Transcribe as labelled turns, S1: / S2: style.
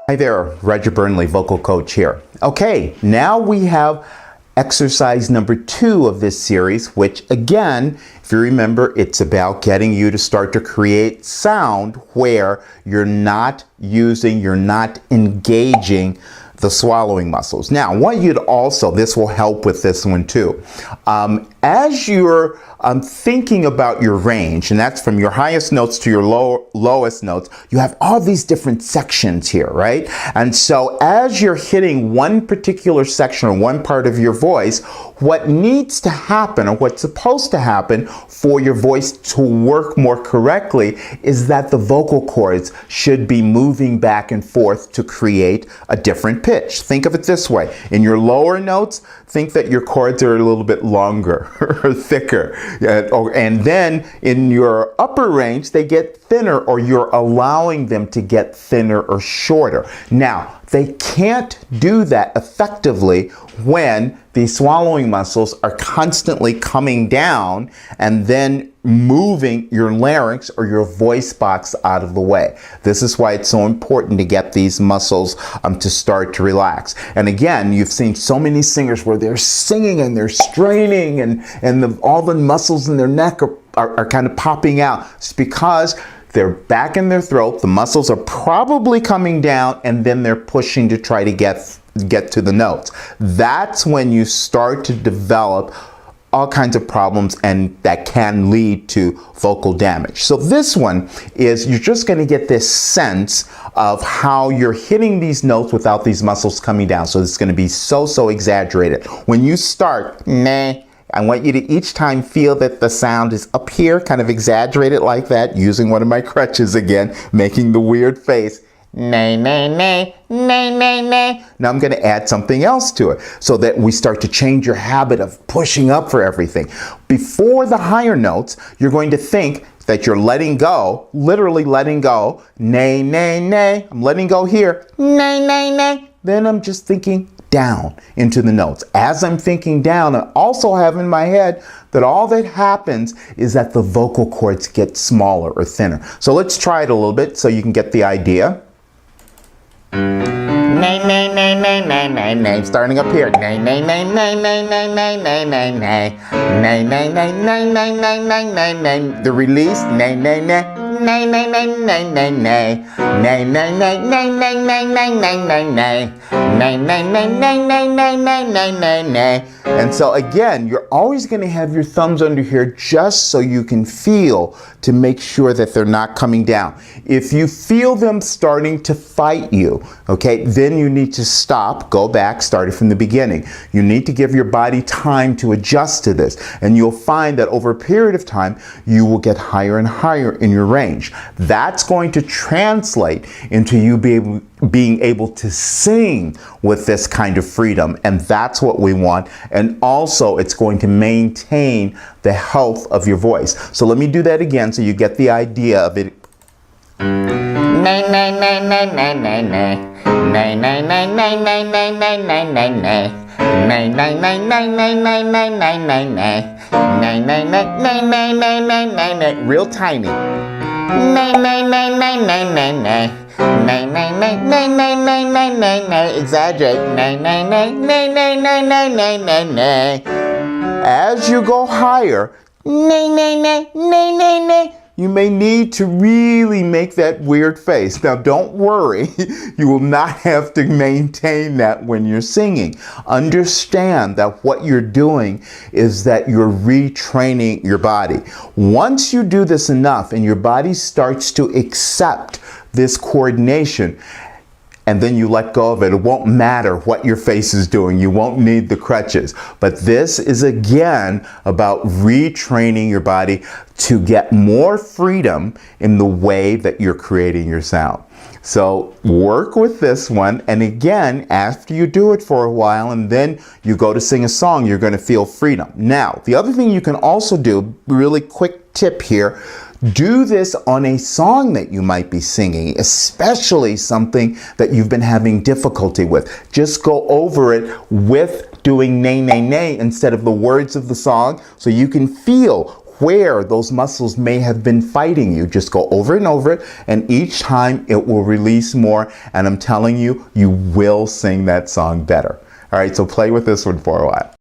S1: Hi there, Roger Burnley, vocal coach here. Okay, now we have exercise number 2 of this series, which again, if you remember, it's about getting you to start to create sound where you're not engaging the swallowing muscles. Now, I want you to also, this will help with this one too. As you're thinking about your range, and that's from your highest notes to your lowest notes, you have all these different sections here, right? And so as you're hitting one particular section or one part of your voice, what needs to happen or what's supposed to happen for your voice to work more correctly is that the vocal cords should be moving back and forth to create a different pitch. Think of it this way. In your lower notes, think that your cords are a little bit longer or thicker. And then in your upper range, they get thinner, or you're allowing them to get thinner or shorter. Now, they can't do that effectively when the swallowing muscles are constantly coming down and then moving your larynx or your voice box out of the way. This is why it's so important to get these muscles to start to relax. And again, you've seen so many singers where they're singing and they're straining and all the muscles in their neck are kind of popping out. It's because they're back in their throat, the muscles are probably coming down, and then they're pushing to try to get to the notes. That's when you start to develop all kinds of problems, and that can lead to vocal damage. So this one is, you're just going to get this sense of how you're hitting these notes without these muscles coming down. So it's going to be so exaggerated. When you start, meh, I want you to each time feel that the sound is up here, kind of exaggerated like that, using one of my crutches again, making the weird face. Nay, nay, nay, nay, nay, nay. Now I'm going to add something else to it so that we start to change your habit of pushing up for everything. Before the higher notes, you're going to think that you're letting go, literally letting go. Nay, nay, nay. I'm letting go here. Nay, nay, nay. Then I'm just thinking down into the notes. As I'm thinking down, I also have in my head that all that happens is that the vocal cords get smaller or thinner. So let's try it a little bit so you can get the idea. Nay, nay, nay, nay, nay, nay, nay. Starting up here. Nay, nay, nay, nay, nay, nay, nay, nay, nay, nay. Nay, nay, nay, nay, nay, nay, nay, nay, nay. The release. Nay, nay, nay. Nay, nay, nay, nay, nay, nay. Nay, nay, nay, nay, nay, nay, nay, nay, nay, nay. Nay, nay, nay, nay, nay, nay, nay, nay, nay, nay. And so again, you're always going to have your thumbs under here just so you can feel to make sure that they're not coming down. If you feel them starting to fight you, okay, then you need to stop, go back, start it from the beginning. You need to give your body time to adjust to this. And you'll find that over a period of time, you will get higher and higher in your range. That's going to translate into you being able to sing with this kind of freedom, and that's what we want. And also it's going to maintain the health of your voice. So let me do that again so you get the idea of it. Nay, nay, nay, nay, nay, nay, nay. Nay, nay, nay, nay, nay, nay, nay, nay, nay, nay. Nay, nay, nay, nay, nay, nay, nay, nay, nay, nay. Nay, nay, nay, nay, nay, nay, nay, nay, nay. Real tiny. Nay, nay, nay, nay, nay, nay, nay. Nay, nay, nay, nay, nay, nay, nay, nay, nay. Exaggerate. Nay, nay, nay, nay, nay, nay, nay, nay, nay, nay. As you go higher, nay, nay, nay, nay, nay, nay, you may need to really make that weird face. Now, don't worry. You will not have to maintain that when you're singing. Understand that what you're doing is that you're retraining your body. Once you do this enough and your body starts to accept this coordination, and then you let go of it, it won't matter what your face is doing. You won't need the crutches. But this is again about retraining your body to get more freedom in the way that you're creating your sound. So work with this one, and again, after you do it for a while and then you go to sing a song, you're going to feel freedom. Now, the other thing you can also do, really quick tip here, do this on a song that you might be singing, especially something that you've been having difficulty with. Just go over it with doing nay, nay, nay instead of the words of the song, so you can feel where those muscles may have been fighting you. Just go over and over it, and each time it will release more, and I'm telling you, you will sing that song better. All right, so play with this one for a while.